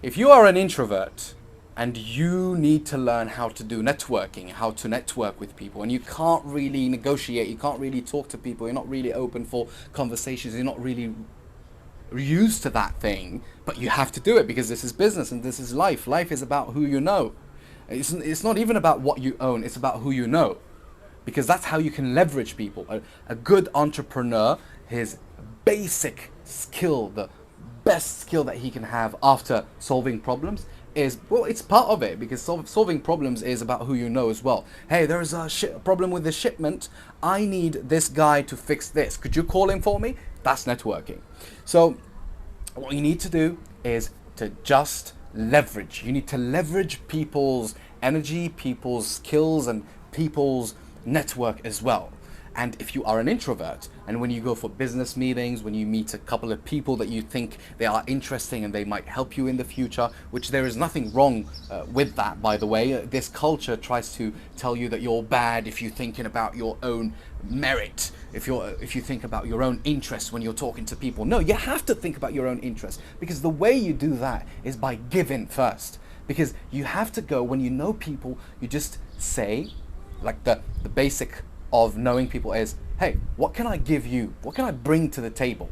If you are an introvert and you need to learn how to do networking, how to network with people, and you can't really negotiate, you can't really talk to people, you're not really open for conversations, you're not really used to that thing, but you have to do it because this is business and this is life. Life is about who you know. It's not even about what you own, it's about who you know. Because that's how you can leverage people. A good entrepreneur, his basic skill, the best skill that he can have after solving problems is, well, it's part of it, because solving problems is about who you know as well. Hey, there's a problem with the shipment. I need this guy to fix this. Could you call him for me? That's networking. So what you need to do is to just leverage. You need to leverage people's energy, people's skills, and people's network as well. And if you are an introvert, and when you go for business meetings, when you meet a couple of people that you think they are interesting and they might help you in the future, which there is nothing wrong with that, by the way. This culture tries to tell you that you're bad if you're thinking about your own merit, if you think about your own interests when you're talking to people. No, you have to think about your own interests, because the way you do that is by giving first. Because you have to go, when you know people, you just say, like the basic of knowing people is, hey, what can I give you? What can I bring to the table?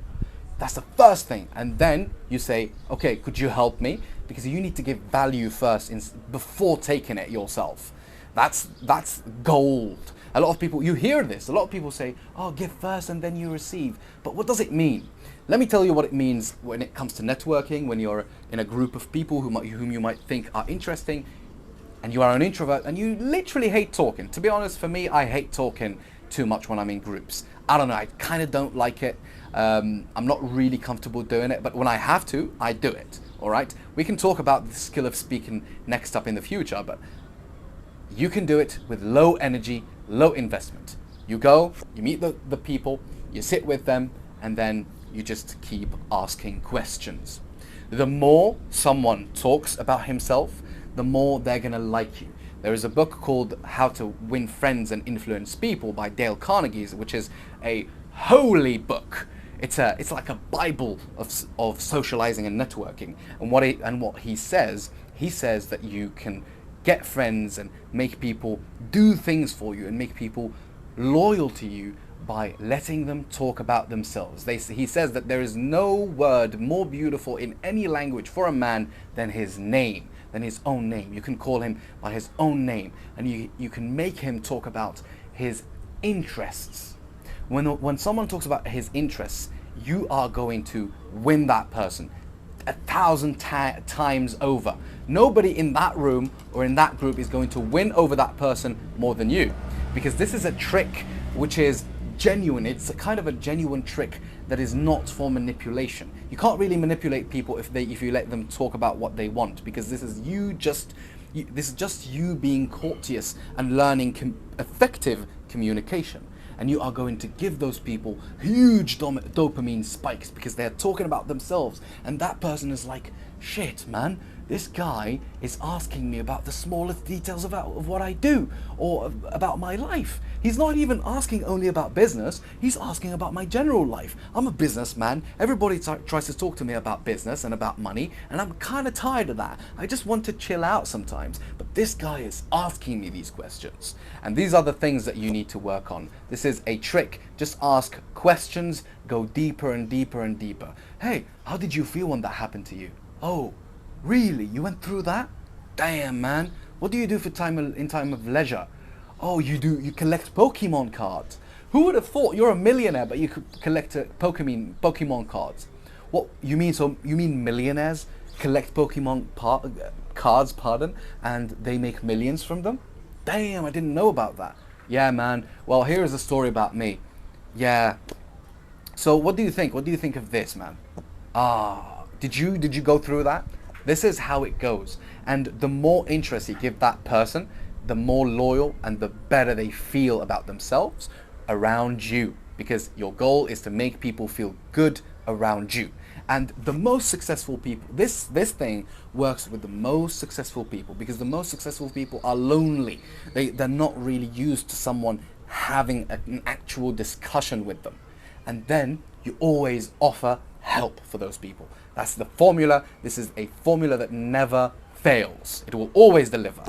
That's the first thing. And then you say, okay, could you help me? Because you need to give value first before taking it yourself. That's gold. A lot of people, you hear this, a lot of people say, oh, give first and then you receive. But what does it mean? Let me tell you what it means when it comes to networking, when you're in a group of people whom you might think are interesting, and you are an introvert and you literally hate talking. To be honest, for me, I hate talking too much when I'm in groups. I don't know, I kind of don't like it. I'm not really comfortable doing it, but when I have to, I do it, all right? We can talk about the skill of speaking next up in the future, but you can do it with low energy, low investment. You go, you meet the people, you sit with them, and then you just keep asking questions. The more someone talks about himself, the more they're gonna like you. There is a book called How to Win Friends and Influence People by Dale Carnegie, which is a holy book. It's like a Bible of socializing and networking. And what he says that you can get friends and make people do things for you and make people loyal to you by letting them talk about themselves. He says that there is no word more beautiful in any language for a man than his name. Than his own name. You can call him by his own name, and you can make him talk about his interests. When someone talks about his interests, you are going to win that person 1,000 times over. Nobody in that room or in that group is going to win over that person more than you, because this is a trick which is genuine. It's a kind of a genuine trick that is not for manipulation. You can't really manipulate people if you let them talk about what they want, because this is just you being courteous and learning effective communication. And you are going to give those people huge dopamine spikes because they're talking about themselves, and that person is like, shit, man, this guy is asking me about the smallest details of what I do or about my life. He's not even asking only about business, he's asking about my general life. I'm a businessman, everybody tries to talk to me about business and about money, and I'm kind of tired of that. I just want to chill out sometimes, but this guy is asking me these questions. And these are the things that you need to work on. This is a trick. Just ask questions, go deeper and deeper and deeper. Hey, how did you feel when that happened to you? Oh, really? You went through that? Damn, man. What do you do for in time of leisure? Oh, you collect Pokemon cards. Who would have thought you're a millionaire but you could collect Pokemon cards? What you mean? So you mean millionaires collect Pokemon cards, and they make millions from them? Damn, I didn't know about that. Yeah, man. Well, here is a story about me. Yeah. So what do you think? What do you think of this, man? Did you go through that? This is how it goes. And the more interest you give that person, the more loyal and the better they feel about themselves around you, because your goal is to make people feel good around you. And the most successful people, this thing works with the most successful people, because the most successful people are lonely. They're not really used to someone having an actual discussion with them. And then you always offer help. help for those people. That's the formula. This is a formula that never fails. It will always deliver.